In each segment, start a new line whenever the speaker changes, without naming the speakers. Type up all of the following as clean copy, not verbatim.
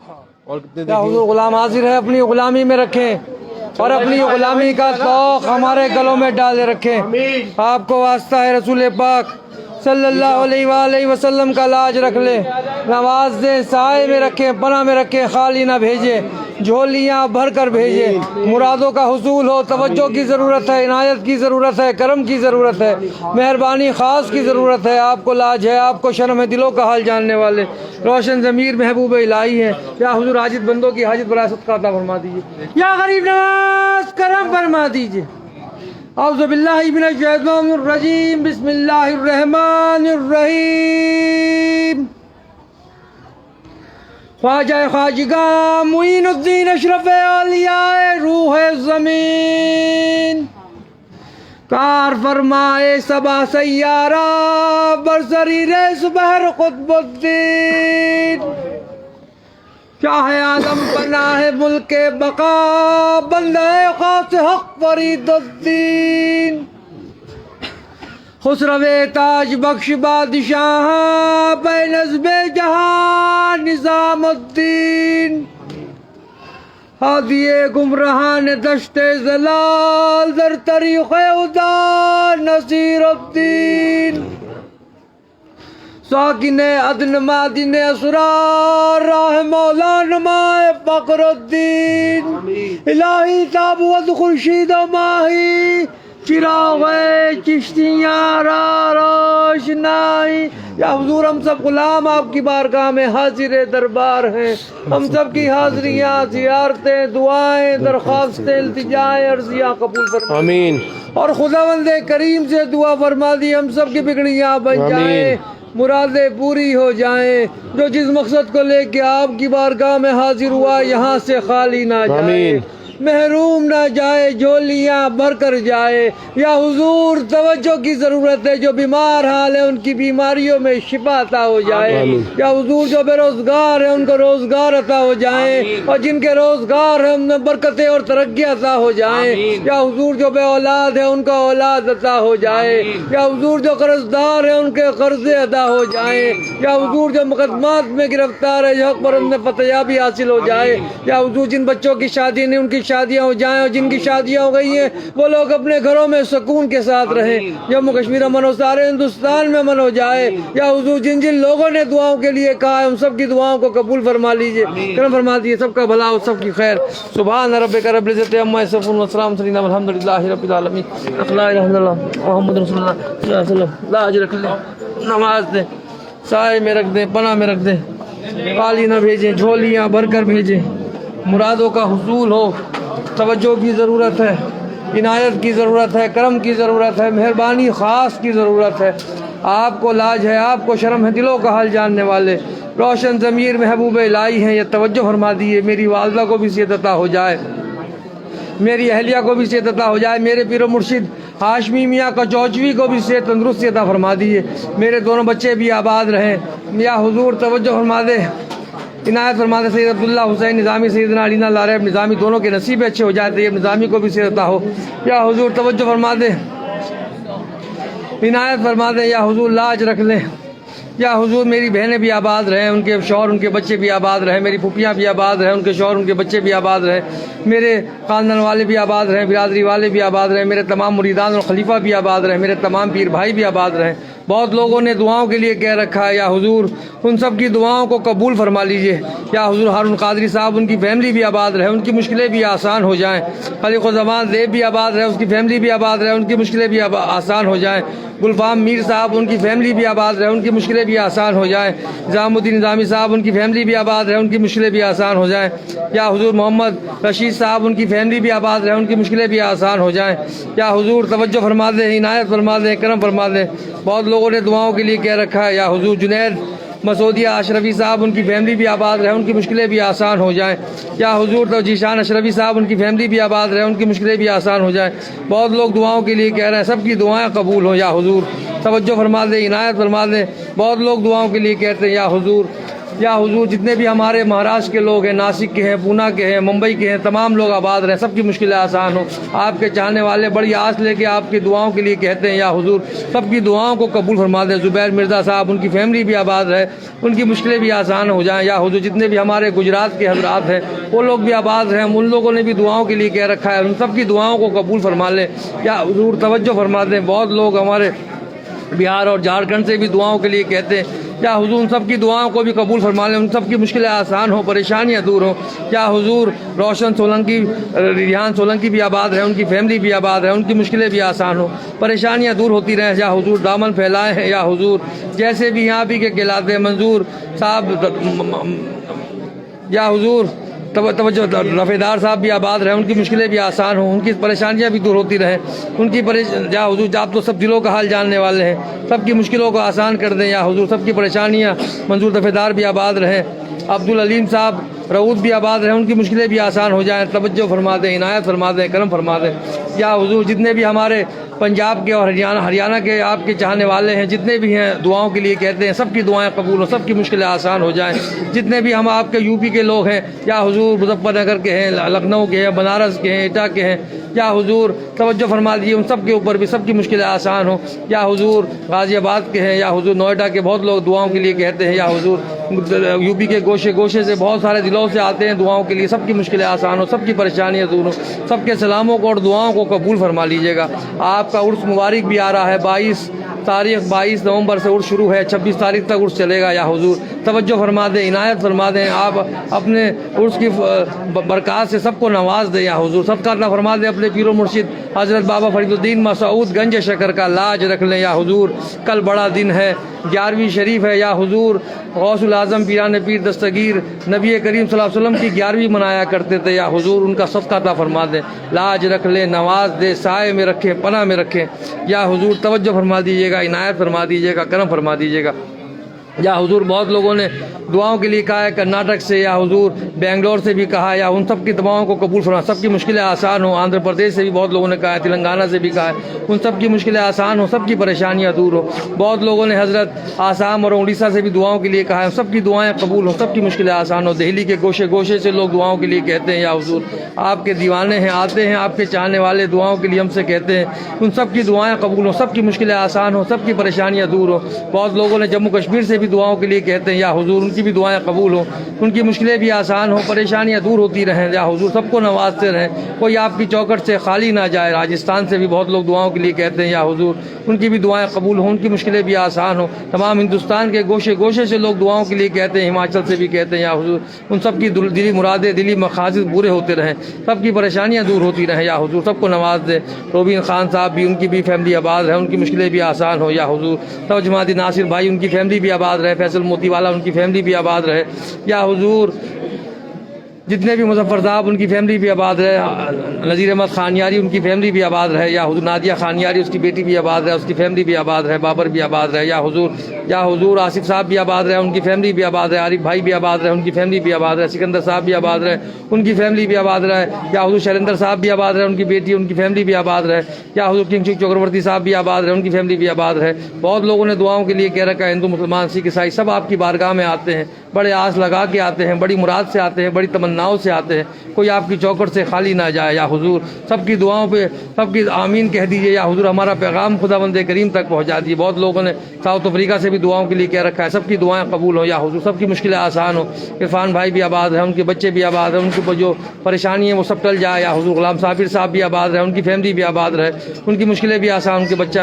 اور کتنے
یا حضور غلام حاضر ہے، اپنی غلامی میں رکھیں اور اپنی غلامی کا توق ہمارے گلوں میں ڈالے رکھیں. آپ کو واسطہ ہے رسول پاک صلی اللہ علیہ وآلہ وسلم کا لاج رکھ لے، نواز دیں، سائے میں رکھیں، پناہ میں رکھیں، خالی نہ بھیجے، جھولیاں بھر کر بھیجے. مرادوں کا حصول ہو، توجہ کی ضرورت ہے، عنایت کی ضرورت ہے، کرم کی ضرورت ہے، مہربانی خاص کی ضرورت ہے. آپ کو لاج ہے، آپ کو شرم ہے، دلوں کا حال جاننے والے روشن ضمیر محبوب الہی ہیں. یا حضور حاجت بندوں کی حاجت برائے صدقہ عطا فرما دیجیے. یا غریب نواز کرم فرما دیجیے. اعوذ باللہ من الشیطان الرجیم، بسم اللہ الرحمن الرحیم. خواجہ خواجگاہ معین الدین اشرف اولیاء روح زمین، کار فرمائے سبا سیارہ برسریر بحر قطب الدین. شاہ عالم پناہ ملک بقا، بندہ خاص حق فرید الدین. خسرو تاج بخش بادشاہ بے نظم جہاں نظام الدین. ہادی گمراہان دشت زلال در طریق خدا نصیر الدین. ساکن عدن مادن اسرار راہ مولا نمائے فقر الدین. الہی تابوت خورشید و ماہی چراغ چشتیاں را روشنائی. یا حضور ہم سب غلام آپ کی بارگاہ میں حاضر دربار ہیں. ہم سب کی حاضریاں، زیارتیں، دعائیں، درخواستیں، التجائیں، عرضیاں قبول فرما
آمین.
اور خداوند کریم سے دعا فرما دی ہم سب کی بگڑیاں بن جائیں، مرادیں پوری ہو جائیں. جو جس مقصد کو لے کے آپ کی بارگاہ میں حاضر ہوا یہاں سے خالی نہ جائے، محروم نہ جائے، جھولیاں بھر کر جائے. یا حضور توجہ کی ضرورت ہے، جو بیمار حال ہے ان کی بیماریوں میں شفا عطا ہو جائے. یا حضور جو بے روزگار ہے ان کو روزگار عطا ہو جائیں، اور جن کے روزگار ہیں ان میں برکتیں اور ترقی عطا ہو جائیں. یا حضور جو بے اولاد ہے ان کو اولاد عطا ہو جائے. یا حضور جو قرض دار ہے ان کے قرضے ادا ہو جائیں. یا حضور جو مقدمات میں گرفتار ہے حق پر ان میں فتحیابی حاصل ہو جائے. یا حضور جن بچوں کی شادی نہیں ان کی شادیاں ہو جائیں، اور جن کی شادیاں ہو گئی ہیں وہ لوگ اپنے گھروں میں سکون کے ساتھ رہیں. جموں کشمیر امن ہو، سارے ہندوستان میں امن ہو جائے. یا حضور جن جن لوگوں نے دعاؤں کے لیے کہا ہے ان سب کی دعاؤں کو قبول فرما لیجئے، کرم فرما دیجئے. سب کا بھلا ہو، سب کی خیر. سبحان ربک رب العزت عما یصفون وسلام علی المرسلین والحمدللہ رب العالمین. لا الہ الا اللہ محمد رسول اللہ صلی اللہ علیہ وسلم. لاج رکھ لیں، نماز دیں، سائے میں رکھ دیں، پناہ میں رکھ دیں، خالی نہ بھیجیں، جھولیاں بھر کر بھیجیں. مرادوں کا حصول ہو، توجہ کی ضرورت ہے، عنایت کی ضرورت ہے، کرم کی ضرورت ہے، مہربانی خاص کی ضرورت ہے. آپ کو لاج ہے، آپ کو شرم ہے، دلوں کا حال جاننے والے روشن ضمیر محبوب الہی ہیں. یہ توجہ فرما دیے، میری والدہ کو بھی صحت عطا ہو جائے، میری اہلیہ کو بھی صحت عطا ہو جائے، میرے پیر و مرشد ہاشمی میاں کا چوچوی کو بھی صحت تندرستی عطا فرما دیے، میرے دونوں بچے بھی آباد رہیں. یا حضور توجہ فرما دے، عنایت فرما دے. سید عبداللہ حسین نظامی، سیدنا علی لارب نظامی دونوں کے نصیب اچھے ہو جائے. طیب نظامی کو بھی صحت عطا ہو. یا حضور توجہ فرما دے، عنایت فرما دے. یا حضور لاج رکھ لیں. یا حضور میری بہنیں بھی آباد رہیں، ان کے شوہر ان کے بچے بھی آباد رہیں، میری پھوپھیاں بھی آباد رہیں، ان کے شوہر ان کے بچے بھی آباد رہیں، میرے خاندان والے بھی آباد رہیں، برادری والے بھی آباد رہیں، میرے تمام مریدان اور خلیفہ بھی آباد رہیں، میرے تمام پیر بھائی بھی آباد رہیں. بہت لوگوں نے دعاؤں کے لیے کہہ رکھا ہے. یا حضور ان سب کی دعاؤں کو قبول فرما لیجئے. یا حضور ہارون قادری صاحب ان کی فیملی بھی آباد رہے، ان کی مشکلیں بھی آسان ہو جائیں. خلیق الزمان زیب بھی آباد رہے، اس کی فیملی بھی آباد رہے، ان کی مشکلیں بھی آسان ہو جائیں. گلفام میر صاحب ان کی فیملی بھی آباد رہے، ان کی مشکلیں بھی آسان ہو جائیں. نظام الدین نظامی صاحب ان کی فیملی بھی آباد رہے، ان کی مشکلیں بھی آسان ہو جائیں. یا حضور محمد رشید صاحب ان کی فیملی بھی آباد رہے، ان کی مشکلیں بھی آسان ہو جائیں. یا حضور توجہ فرما دیں، عنایت فرما دیں، کرم فرما دیں. بہت لوگوں نے دعاؤں کے لیے کہہ رکھا ہے. یا حضور جنید مسعودیہ اشرفی صاحب ان کی فیملی بھی آباد رہے، ان کی مشکلیں بھی آسان ہو جائیں. یا حضور توجیشان اشرفی صاحب ان کی فیملی بھی آباد رہے، ان کی مشکلیں بھی آسان ہو جائیں. بہت لوگ دعاؤں کے لیے کہہ رہے ہیں، سب کی دعائیں قبول ہوں. یا حضور توجہ فرما دیں، عنایت فرما دیں. بہت لوگ دعاؤں کے لیے کہتے ہیں. یا حضور یا حضور جتنے بھی ہمارے مہاراشٹر کے لوگ ہیں، ناسک کے ہیں، پونا کے ہیں، ممبئی کے ہیں، تمام لوگ آباد رہیں، سب کی مشکلیں آسان ہوں۔ آپ کے چاہنے والے بڑی آس لے کے آپ کی دعاؤں کے لیے کہتے ہیں یا حضور سب کی دعاؤں کو قبول فرما دیں۔ زبیر مرزا صاحب، ان کی فیملی بھی آباد رہے، ان کی مشکلیں بھی آسان ہو جائیں یا حضور۔ جتنے بھی ہمارے گجرات کے حضرات ہیں وہ لوگ بھی آباد رہیں، ان لوگوں نے بھی دعاؤں کے لیے کہہ رکھا ہے، ان سب کی دعاؤں کو قبول فرما لیں یا حضور۔ توجہ فرما دیں، بہت لوگ ہمارے بہار اور جھارکھنڈ سے بھی دعاؤں کے لیے کہتے ہیں یا حضور، ان سب کی دعاؤں کو بھی قبول فرما لیں، ان سب کی مشکلیں آسان ہوں، پریشانیاں دور ہوں یا حضور۔ روشن سولنکی، ریحان سولنکی بھی آباد رہے، ان کی فیملی بھی آباد رہے، ان کی مشکلیں بھی آسان ہوں، پریشانیاں دور ہوتی رہیں یا حضور۔ دامن پھیلائے ہیں یا حضور، جیسے بھی یہاں بھی کے کہلاتے ہیں منظور صاحب یا حضور، توجہ رفیدار صاحب بھی آباد رہیں، ان کی مشکلیں بھی آسان ہوں، ان کی پریشانیاں بھی دور ہوتی رہیں، ان کی یا حضور آپ تو سب دلوں کا حال جاننے والے ہیں، سب کی مشکلوں کو آسان کر دیں یا حضور۔ سب کی پریشانیاں منظور رفیدار بھی آباد رہیں، عبدالعلیم صاحب رعود بھی آباد رہیں، ان کی مشکلیں بھی آسان ہو جائیں، توجہ فرما دیں، عنایت فرما دیں، کرم فرما دیں یا حضور۔ جتنے بھی ہمارے پنجاب کے اور ہریانہ کے آپ کے چاہنے والے ہیں، جتنے بھی ہیں دعاؤں کے لیے کہتے ہیں، سب کی دعائیں قبول ہوں، سب کی مشکلیں آسان ہو جائیں۔ جتنے بھی ہم آپ کے یو پی کے لوگ ہیں یا حضور، مظفر نگر کے ہیں، لکھنؤ کے ہیں، بنارس کے ہیں، ایٹا کے ہیں یا حضور، توجہ فرما دیجیے، ان سب کے اوپر بھی سب کی مشکلیں آسان ہوں یا حضور۔ غازی آباد کے ہیں یا حضور، نوئیڈا کے بہت لوگ دعاؤں کے لیے کہتے ہیں یا حضور۔ یو پی کے گوشے گوشے سے بہت سارے دلوں سے آتے ہیں دعاؤں کے لیے، سب کی مشکلیں آسان ہوں، سب کی پریشانیاں دور ہوں، سب کے سلاموں کو اور دعاؤں کو قبول فرما لیجیے گا۔ آپ کا عرس مبارک بھی آ رہا ہے، 22 نومبر سے عرس شروع ہے، 26 تاریخ تک عرس چلے گا یا حضور۔ توجہ فرما دیں، عنایت فرما دیں، آپ اپنے عرس کی برکات سے سب کو نواز دیں یا حضور۔ سب کا عطا فرما دیں اپنے پیر و مرشد حضرت بابا فرید الدین مسعود گنج شکر کا لاج رکھ لیں یا حضور۔ کل بڑا دن ہے، 11ویں شریف ہے یا حضور۔ غوث العظم پیران پیر دستگیر نبی کریم صلی اللہ علیہ وسلم کی 11ویں منایا کرتے تھے یا حضور، ان کا صدقہ عطا فرما دیں، لاج رکھ لیں، نواز دے، سائے میں رکھیں، پناہ میں رکھیں یا حضور۔ توجہ فرما دیجیے گا، عنایت فرما دیجیے گا، کرم فرما دیجیے گا یا حضور۔ بہت لوگوں نے دعاؤں کے لیے کہا ہے، کرناٹک سے یا حضور، بنگلور سے بھی کہا ہے یا ان سب کی دعاؤں کو قبول فرما، سب کی مشکلیں آسان ہوں۔ آندھرا پردیش سے بھی بہت لوگوں نے کہا ہے، تلنگانہ سے بھی کہا ہے، ان سب کی مشکلیں آسان ہوں، سب کی پریشانیاں دور ہوں۔ بہت لوگوں نے حضرت آسام اور اڑیسہ سے بھی دعاؤں کے لیے کہا ہے، سب کی دعائیں قبول ہوں، سب کی مشکلیں آسان ہوں۔ دہلی کے گوشے گوشے سے لوگ دعاؤں کے لیے کہتے ہیں یا حضور، آپ کے دیوانے ہیں، آتے ہیں آپ کے چاہنے والے، دعاؤں کے لیے ہم سے کہتے ہیں، ان سب کی دعائیں قبول ہوں، سب کی مشکلیں آسان ہوں، سب کی پریشانیاں دور ہوں۔ بہت لوگوں نے جموں کشمیر سے بھی دعاؤں کے لیے کہتے ہیں یا حضور، ان کی بھی دعائیں قبول ہوں، ان کی مشکلیں بھی آسان ہوں، پریشانیاں دور ہوتی رہیں یا حضور۔ سب کو نوازتے رہیں، کوئی آپ کی چوکٹ سے خالی نہ جائے۔ راجستھان سے بھی بہت لوگ دعاؤں کے لیے کہتے ہیں یا حضور، ان کی بھی دعائیں قبول ہوں، ان کی مشکلیں بھی آسان ہوں۔ تمام ہندوستان کے گوشے گوشے سے لوگ دعاؤں کے لیے کہتے ہیں، ہماچل سے بھی کہتے ہیں یا حضور، ان سب کی دلی مرادیں، دلی مقاصد پورے ہوتے رہیں، سب کی پریشانیاں دور ہوتی رہیں یا حضور۔ سب کو نواز دے۔ روبین خان صاحب بھی، ان کی بھی فیملی آباد ہے، ان کی مشکلیں بھی آسان ہوں یا حضور۔ توجہ مادی ناصر بھائی، ان کی فیملی بھی آباد رہے، فیصل موتی والا، ان کی فیملی بھی آباد رہے یا حضور۔ جتنے بھی مظفر صاحب، ان کی فیملی بھی آباد رہے، نذیر احمد خانیاری، ان کی فیملی بھی آباد رہے یا حضور۔ نادیہ خانیاری، اس کی بیٹی بھی آباد رہے، اس کی فیملی بھی آباد رہے، بابر بھی آباد رہے یا حضور۔ یا حضور آصف صاحب بھی آباد رہے، ان کی فیملی بھی آباد رہے، عارف بھائی بھی آباد رہے، ان کی فیملی بھی آباد رہے، سکندر صاحب بھی آباد رہے، ان کی فیملی بھی آباد رہے یا حضور۔ شیلیندر صاحب بھی آباد رہے، ان کی بیٹی، ان کی فیملی بھی آباد رہے یا حضور۔ کنگ چکرورتی صاحب بھی آباد رہے، ان کی فیملی بھی آباد رہے۔ بہت لوگوں نے دعاؤں کے لیے کہہ رکھا ہے، ہندو مسلمان سکھ عیسائی سب آپ کی بارگاہ میں آتے ہیں، بڑے آس لگا کے آتے ہیں، بڑی مراد سے آتے ہیں، بڑی تمناؤں سے آتے ہیں، کوئی آپ کی چوکٹ سے خالی نہ جائے یا حضور۔ سب کی دعاؤں پہ سب کی آمین کہہ دیجیے یا حضور۔ ہمارا پیغام خداوند کریم تک پہنچا دیجیے۔ بہت لوگوں نے ساؤتھ افریقہ سے بھی دعاؤں کے لیے کہہ رکھا ہے، سب کی دعائیں قبول ہوں یا حضور، سب کی مشکلیں آسان ہوں۔ عرفان بھائی بھی آباد ہیں، ان کے بچے بھی آباد ہیں، ان کی جو پریشانی ہے وہ سب ٹل جائے یا حضور۔ غلام صابر صاحب بھی آباد رہے، ان کی فیملی بھی آباد رہے، ان کی مشکلیں بھی آسان، ان کے بچہ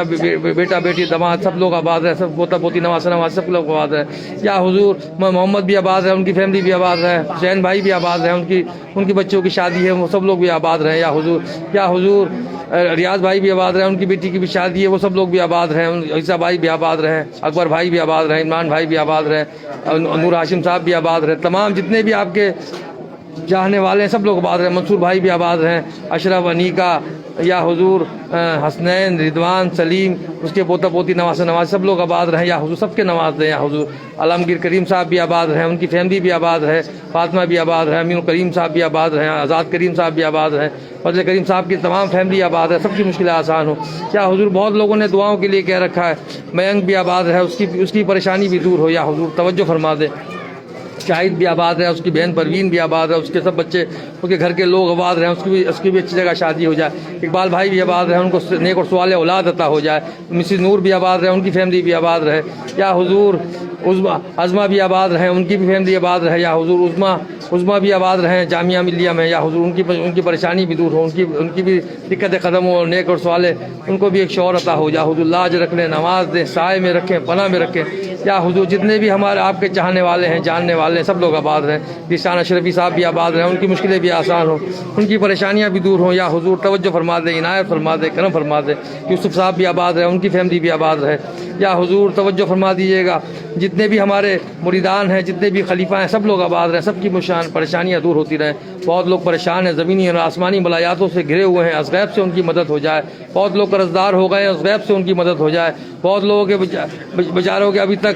بیٹا بیٹی داماد سب لوگ آباد رہے، سب پوتا پوتی نواسہ نواز سب لوگ آباد رہے یا حضور۔ محمد بھی آباد ہے، ان کی فیملی بھی آباد رہے، حسین بھائی بھی آباد ہیں، ان کی بچوں کی شادی ہے، وہ سب لوگ بھی آباد رہے یا حضور۔ یا حضور ریاض بھائی بھی آباد رہے، ان کی بیٹی کی بھی شادی ہے، وہ سب لوگ بھی آباد رہے، عیسیٰ بھائی بھی آباد رہے، اکبر بھائی بھی آباد رہے، عمران بھائی بھی آباد رہے، نور ہاشم صاحب بھی آباد رہے، تمام جتنے بھی آپ کے چاہنے والے ہیں سب لوگ آباد رہے، منصور بھائی بھی آباد رہے، اشرف انیکا یا حضور، حسنین، رضوان، سلیم، اس کے پوتا پوتی نواسہ نواز سب لوگ آباد رہیں یا حضور، سب کے نواز دیں یا حضور۔ عالمگیر کریم صاحب بھی آباد رہیں، ان کی فیملی بھی آباد ہے، فاطمہ بھی آباد ہے، امین کریم صاحب بھی آباد ہیں، آزاد کریم صاحب بھی آباد ہیں، فضل کریم صاحب کی تمام فیملی آباد ہے، سب کی مشکلیں آسان ہوں یا حضور۔ بہت لوگوں نے دعاؤں کے لیے کہہ رکھا ہے، مینگ بھی آباد ہے، اس کی پریشانی بھی دور ہو یا حضور۔ توجہ فرما دیں شاہد بھی آباد رہے، اس کی بہن پروین بھی آباد ہے، اس کے سب بچے، اس کے گھر کے لوگ آباد رہیں، اس کی بھی اچھی جگہ شادی ہو جائے۔ اقبال بھائی بھی آباد رہے، ان کو نیک اور صالح اولاد عطا ہو جائے۔ مسز نور بھی آباد رہے، ان کی فیملی بھی آباد رہے۔ یا حضور عظمہ بھی آباد رہیں، ان کی بھی فیملی آباد رہے۔ یا حضور عظمہ بھی آباد رہیں جامعہ ملیہ میں۔ یا حضور ان کی پریشانی بھی دور ہو، ان کی بھی دقت ختم ہو، نیک اور صالح ان کو بھی ایک شعور عطا ہو۔ یا حضور لاج رکھ لیں، نماز دیں، سائے میں رکھیں، پناہ میں رکھیں۔ یا حضور جتنے بھی ہمارے آپ کے چاہنے والے ہیں، جاننے والے ہیں، سب لوگ آباد رہیں۔ ذیشان اشرفی صاحب بھی آباد رہیں، ان کی مشکلیں بھی آسان ہوں، ان کی پریشانیاں بھی دور ہوں۔ یا حضور توجہ فرما دیں، عنایت فرما دیں، کرم فرما دیں۔ یوسف صاحب بھی آباد رہے، ان کی فیملی بھی آباد رہے۔ یا حضور توجہ فرما دیجیے گا، جتنے بھی ہمارے مریدان ہیں، جتنے بھی خلیفہ ہیں، سب لوگ آباد رہیں، سب کی پریشانیاں دور ہوتی رہیں۔ بہت لوگ پریشان ہیں، زمینی اور آسمانی بلایاتوں سے گھرے ہوئے ہیں، از غیب سے ان کی مدد ہو جائے۔ بہت لوگ قرض دار ہو گئے ہیں، از غیب سے ان کی مدد ہو جائے۔ بہت لوگوں کے بیچاروں کے ابھی تک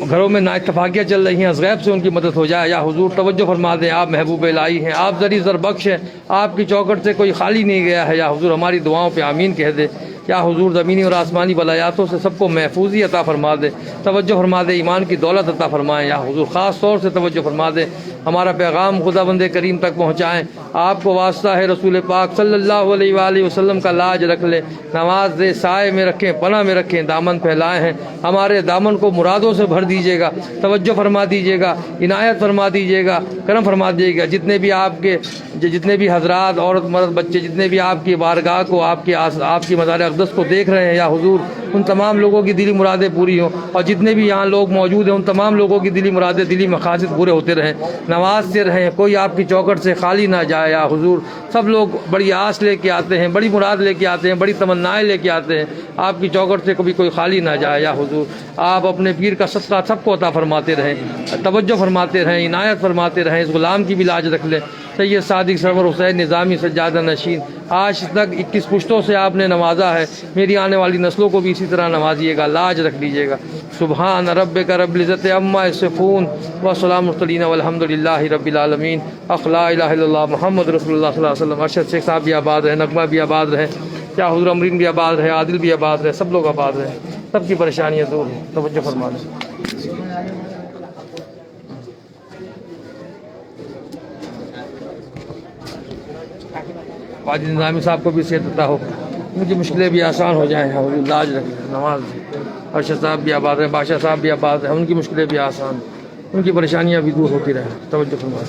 گھروں میں نا اتفاقیاں چل رہی ہیں، از غیب سے ان کی مدد ہو جائے۔ یا حضور توجہ فرما دیں، آپ محبوب الہی ہیں، آپ زری زر بخش ہیں، آپ کی چوکٹ سے کوئی خالی نہیں گیا ہے۔ یا حضور ہماری دعاؤں پہ آمین کہہ دے۔ یا حضور زمینی اور آسمانی بلایاتوں سے سب کو محفوظی عطا فرما دے، توجہ فرما دے، ایمان کی دولت عطا فرمائیں۔ یا حضور خاص طور سے توجہ فرما دے، ہمارا پیغام خدا بند کریم تک پہنچائیں۔ آپ کو واسطہ ہے رسول پاک صلی اللہ علیہ وآلہ وسلم کا لاج رکھ لیں، نماز دے، سائے میں رکھیں، پناہ میں رکھیں، دامن پھیلائے ہیں، ہمارے دامن کو مرادوں سے بھر دیجیے گا، توجہ فرما دیجیے گا، عنایت فرما دیجیے گا، کرم فرما دیجیے گا۔ جتنے بھی حضرات، عورت مرد بچے، جتنے بھی آپ کی بارگاہ کو، آپ کی مزار اقدس کو دیکھ رہے ہیں، یا حضور ان تمام لوگوں کی دلی مرادیں پوری ہوں، اور جتنے بھی یہاں لوگ موجود ہیں ان تمام لوگوں کی دلی مرادیں، دلی مقاصد پورے ہوتے رہیں۔ نماز سے رہیں، کوئی آپ کی چوکٹ سے خالی نہ جائے۔ یا حضور سب لوگ بڑی آس لے کے آتے ہیں، بڑی مراد لے کے آتے ہیں، بڑی تمنائیں لے کے آتے ہیں، آپ کی چوکٹ سے کبھی کوئی خالی نہ جائے۔ یا حضور آپ اپنے پیر کا صدقہ سب کو عطا فرماتے رہیں، توجہ فرماتے رہیں، عنایت فرماتے رہیں۔ اس غلام کی بھی لاج رکھ لیں، سید صادق سرور حسین نظامی سجادہ نشین، آج تک 21 پشتوں سے آپ نے نوازا ہے، میری آنے والی نسلوں کو بھی اسی طرح نوازیے گا، لاج رکھ لیجیے گا۔ سبحان ربک رب العزت عما یصفون وسلام المرسلین والحمد للہ رب العالمین۔ لا الہ الا اللہ محمد رسول اللہ صلی اللہ علیہ وسلم۔ ارشد شیخ صاحب بھی آباد رہے، نغمہ بھی آباد رہے، یا حضور امرین بھی آباد رہے، عادل بھی آباد رہے، سب لوگ آباد رہے، سب کی پریشانیاں دور ہوں، توجہ فرما دیں۔ واجد نظامی صاحب کو بھی صحت عطا ہو، مجھے مشکلیں بھی آسان ہو جائیں، حضور لاج رکھ لیں، نماز دیں۔ ارشد صاحب بھی آباد ہیں، بادشاہ صاحب بھی آباد ہیں، ان کی مشکلیں بھی آسان، ان کی پریشانیاں بھی دور ہوتی رہیں، توجہ فرما دیں۔